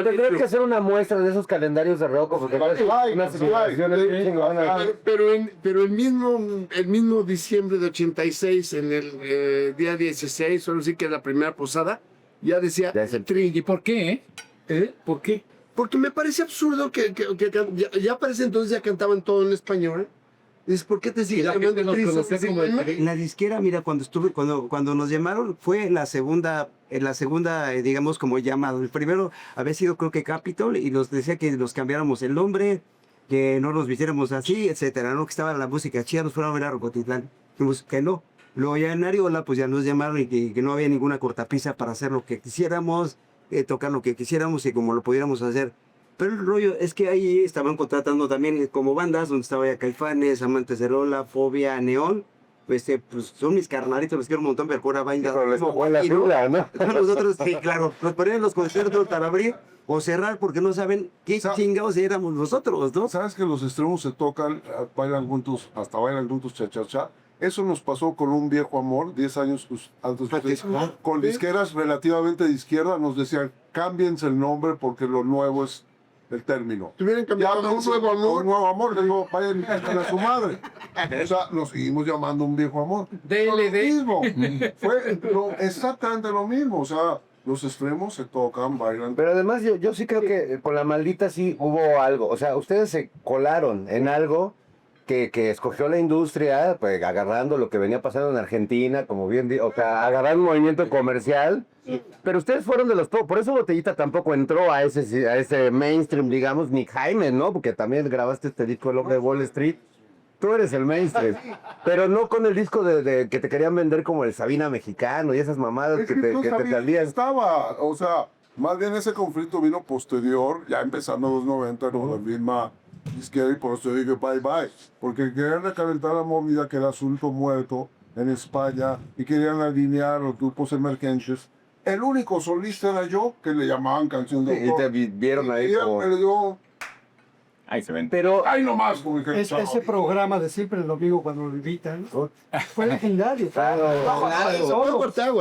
Tendrías que hacer una muestra de esos calendarios de rock, porque unas celebraciones bien chingonas. Pero el mismo diciembre de 86, en el día 16, solo sí que es la primera posada, ya decía Tri. ¿Y por qué? ¿Por qué? Porque me parece absurdo que ya para ese entonces ya cantaban todo en español. Dices, ¿por qué te sigues llamando Tri? La disquera, mira, cuando nos llamaron, fue la segunda, digamos, como llamado. El primero había sido, creo que Capitol, y nos decía que nos cambiáramos el nombre, que no nos vistiéramos así, etcétera, ¿no? Que estaba la música chida, nos fueron a ver a Rocotitlán. Dijimos que no. Luego ya en Ariola, pues ya nos llamaron y que no había ninguna cortapisa para hacer lo que quisiéramos, tocar lo que quisiéramos y como lo pudiéramos hacer. Pero el rollo es que ahí estaban contratando también como bandas, donde estaba ya Caifanes, Amantes de Lola, Fobia, Neón. Pues son mis carnalitos, los quiero un montón, pero ahora banda. Nosotros, sí, claro, nos ponían los conciertos para abrir o cerrar porque no saben qué chingados éramos nosotros, ¿no? ¿Sabes que los extremos se tocan, bailan juntos, hasta bailan juntos cha-cha-cha? Eso nos pasó con un viejo amor, 10 años antes de ustedes, con disqueras relativamente de izquierda, nos decían, cámbiense el nombre porque lo nuevo es el término. Tuvieran cambiado un nuevo amor, le digo, vayan a su madre. O sea, nos seguimos llamando un viejo amor. DLD. Lo mismo. Fue exactamente lo mismo. O sea, los extremos se tocan, bailan. Pero además yo sí creo que con la Maldita sí hubo algo. O sea, ustedes se colaron en algo que escogió la industria, pues agarrando lo que venía pasando en Argentina, como bien o sea, agarrando un movimiento comercial. Pero ustedes fueron de los pocos, por eso Botellita tampoco entró a ese mainstream, digamos, ni Jaime, ¿no? Porque también grabaste este disco El Hombre de Wall Street. Tú eres el mainstream, pero no con el disco de que te querían vender como el Sabina mexicano y esas mamadas que te salían. Estaba, o sea, más bien ese conflicto vino posterior, ya empezando los 90, ¿no? La misma izquierda, y por eso dije bye bye. Porque querían recalentar la movida que era Asunto Muerto en España y querían alinear los grupos emergentes. El único solista era yo, que le llamaban canción de Y te vieron ahí Y él como... me dio, Ahí se ven. Pero ¡ay no más! Como que, Ese programa de siempre el domingo cuando lo invitan fue legendario.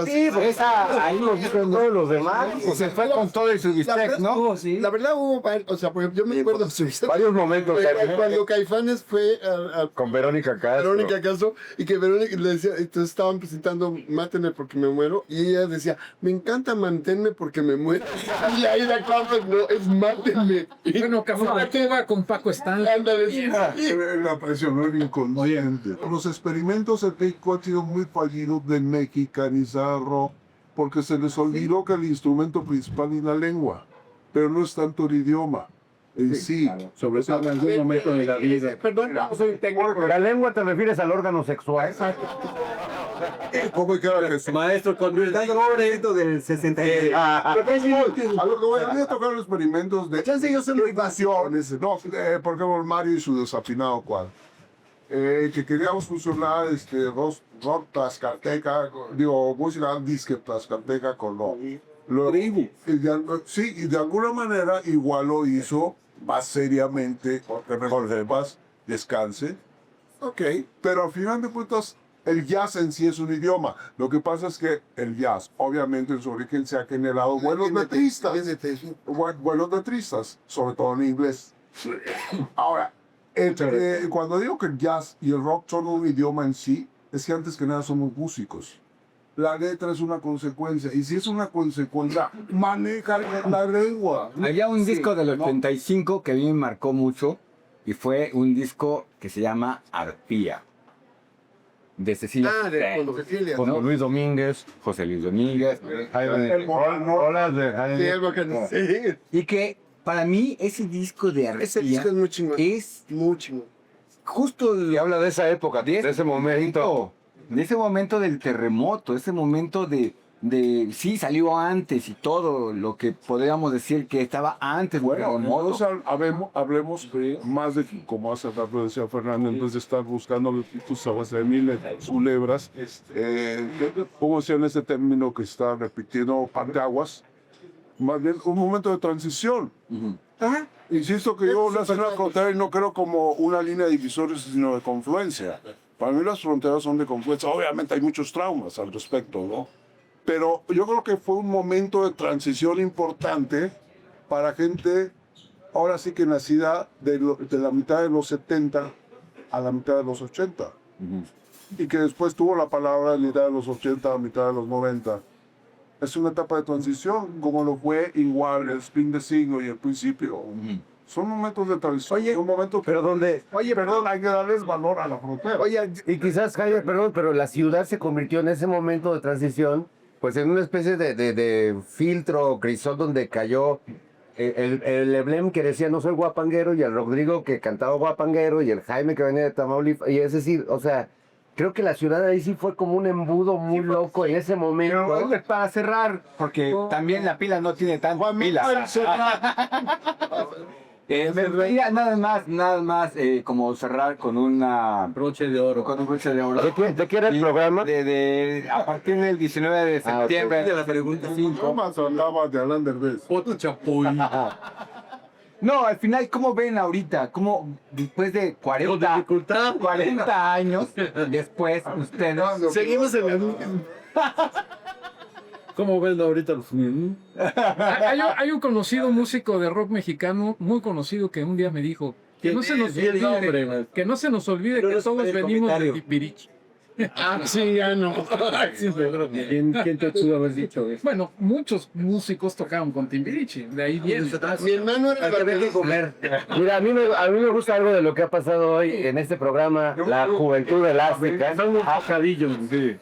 sí, pues ahí lo vieron todos los demás. Se fue con todo y su bistec, ¿no? Oh, sí. La verdad hubo, o sea, porque yo me acuerdo Varios momentos. cuando Caifanes fue a Con Verónica Castro. Verónica Castro y que Verónica le decía, entonces estaban presentando Mátenme porque me muero y ella decía, me encanta manténme porque me muero. Y ahí la clave no, es Mátenme. Y Bueno, Café va con Paco Stanley. ándale, sí. la presión, el inconsciente. Los experimentos en México han sido muy fallidos de mexicanizar rock porque se les olvidó que el instrumento principal es la lengua, pero no es tanto el idioma en sí. Sobre todo en algún momento de la vida. Perdón, no soy técnico. La lengua te refieres al órgano sexual. ¿Cómo queda que Maestro, con el Esto del 63. A lo que voy a tocar los experimentos de invasiones, no, por ejemplo, Mario y su desafinado cuadro. Que queríamos fusionar rock tlaxcalteca, digo, música disque tlaxcalteca con rock. Sí, y de alguna manera igual lo hizo más seriamente, porque Jorge Paz descanse. Ok, pero al final de cuentas, el jazz en sí es un idioma. Lo que pasa es que el jazz, obviamente en su origen se ha generado buenos letristas, sobre todo en inglés. Ahora, cuando digo que el jazz y el rock son un idioma en sí, es que antes que nada somos músicos. La letra es una consecuencia, y si es una consecuencia, maneja la lengua. Había un disco del 85 que a mí me marcó mucho y fue un disco que se llama Arpía. De Cecilia. con Cecilia. Con Luis Domínguez, José Luis Domínguez, Sí, algo que no. Sí. y que para mí ese disco de Arpía Ese disco es muy chingón. es Muy chingón. justo Y habla de esa época, de ese momento. de ese momento del terremoto, ese momento de sí salió antes y todo lo que podríamos decir que estaba antes del Bueno, terremoto. entonces hablemos más de, como hace rato decía Fernando, en vez de estar buscando tus aguas de miles, culebras, ¿cómo se llama ese término que está repitiendo parteaguas? Más bien un momento de transición. Ajá. Insisto que yo la zona frontera no creo como una línea divisoria, sino de confluencia. Para mí las fronteras son de confluencia. Obviamente hay muchos traumas al respecto, ¿no? Pero yo creo que fue un momento de transición importante para gente, ahora sí que nacida de la mitad de los 70 a la mitad de los 80. Y que después tuvo la palabra de mitad de los 80 a mitad de los 90. Es una etapa de transición, como lo fue igual el fin de siglo y el principio. Son momentos de transición. Oye, un momento, pero donde... perdón, hay que darles valor a la frontera. Y quizás, Jaime, perdón, pero la ciudad se convirtió en ese momento de transición, pues en una especie de filtro crisol donde cayó el Eblem que decía no soy guapanguero, y el Rodrigo que cantaba guapanguero, y el Jaime que venía de Tamaulipas, y es decir, o sea, creo que la ciudad ahí sí fue como un embudo muy loco en ese momento. Pero para cerrar, porque también la pila no tiene tantas pilas. Me gustaría nada más como cerrar con una Broche de oro. con un broche de oro. ¿De qué era el programa? A partir del 19 de septiembre De la pregunta. ¿Cómo hablaba de Alan Derbez? Otro chapuy. No, al final, ¿cómo ven ahorita? ¿Cómo después de 40 años, después ustedes... Seguimos en la... ¿Cómo ven ahorita los Hay un conocido músico de rock mexicano, muy conocido, que un día me dijo que no se nos olvide, que no se nos olvide que todos venimos de Timbiriche. Ah, sí, ya no. ¿Quién te pudo haber dicho eso? Bueno, muchos músicos tocaron con Timbiriche, de ahí viene. Mi hermano era el Comer. Mira, a mí me gusta algo de lo que ha pasado hoy en este programa, la juventud elástica. Son unos bocadillos. Sí.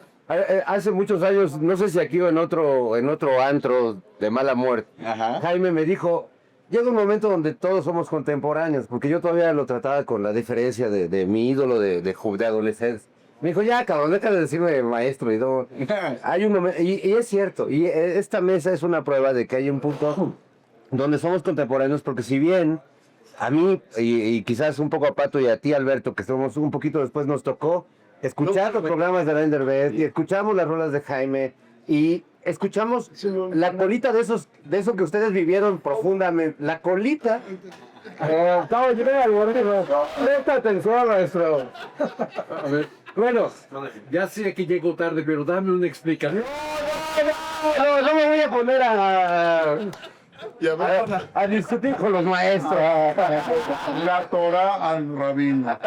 Hace muchos años, no sé si aquí o en otro antro de mala muerte, Ajá. Jaime me dijo, llega un momento donde todos somos contemporáneos, porque yo todavía lo trataba con la diferencia de mi ídolo de adolescencia. Me dijo, ya cabrón, deja de decirme maestro y todo. Hay un momento, y es cierto, y esta mesa es una prueba de que hay un punto donde somos contemporáneos, porque si bien a mí, y quizás un poco a Pato y a ti, Alberto, que somos un poquito después, nos tocó escuchar los programas de Alain Derbez y escuchamos las rolas de Jaime y escuchamos la colita de eso que ustedes vivieron profundamente. La colita. Presta atención, maestro. A ver, bueno, ya sé que llego tarde, pero dame una explicación. No me voy a poner a discutir con los maestros. La Torah al rabino.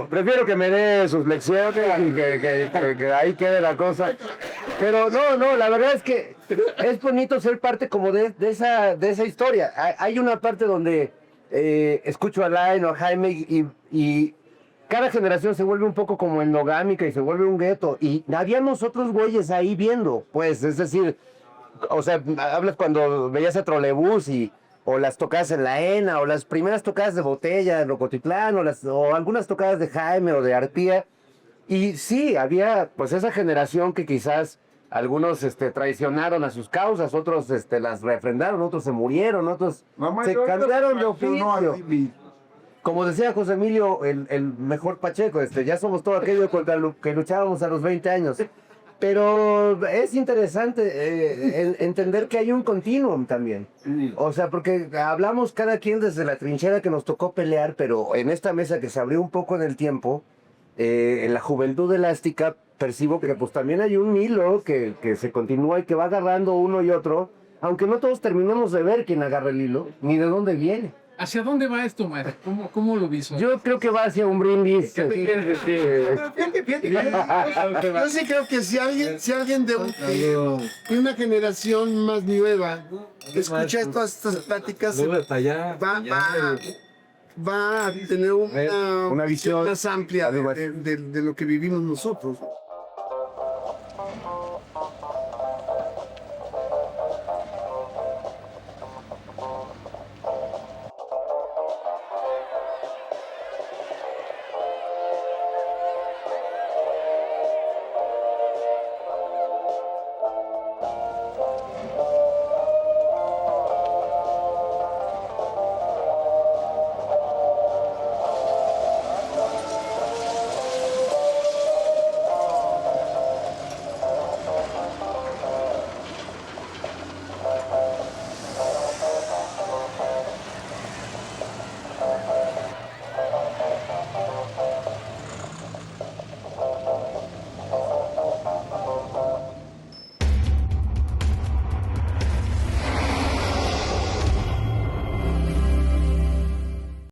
Prefiero que me dé sus lecciones y que ahí quede la cosa. Pero no, la verdad es que es bonito ser parte como de esa historia. Hay una parte donde escucho a Alain o a Jaime y cada generación se vuelve un poco como endogámica y se vuelve un gueto. Y habíamos otros güeyes ahí viendo, pues, es decir, o sea, hablas cuando veías a Trolebús o las tocadas en la ENA, o las primeras tocadas de Botella en Rocotitlán, o algunas tocadas de Jaime o de Arpía. Y sí, había pues esa generación que quizás algunos traicionaron a sus causas, otros las refrendaron, otros se murieron, otros se cambiaron de oficio. Como decía José Emilio, el mejor Pacheco, ya somos todo aquello contra lo que luchábamos a los 20 años. Pero es interesante entender que hay un continuum también. O sea, porque hablamos cada quien desde la trinchera que nos tocó pelear, pero en esta mesa que se abrió un poco en el tiempo, en la juventud elástica, percibo que pues también hay un hilo que se continúa y que va agarrando uno y otro, aunque no todos terminamos de ver quién agarra el hilo, ni de dónde viene. ¿Hacia dónde va esto, maestro? ¿Cómo lo visualizas? Yo creo que va hacia un brindis. Yo sí creo que si alguien de una generación más nueva escucha todas estas pláticas, va a tener una visión más amplia de lo que vivimos nosotros.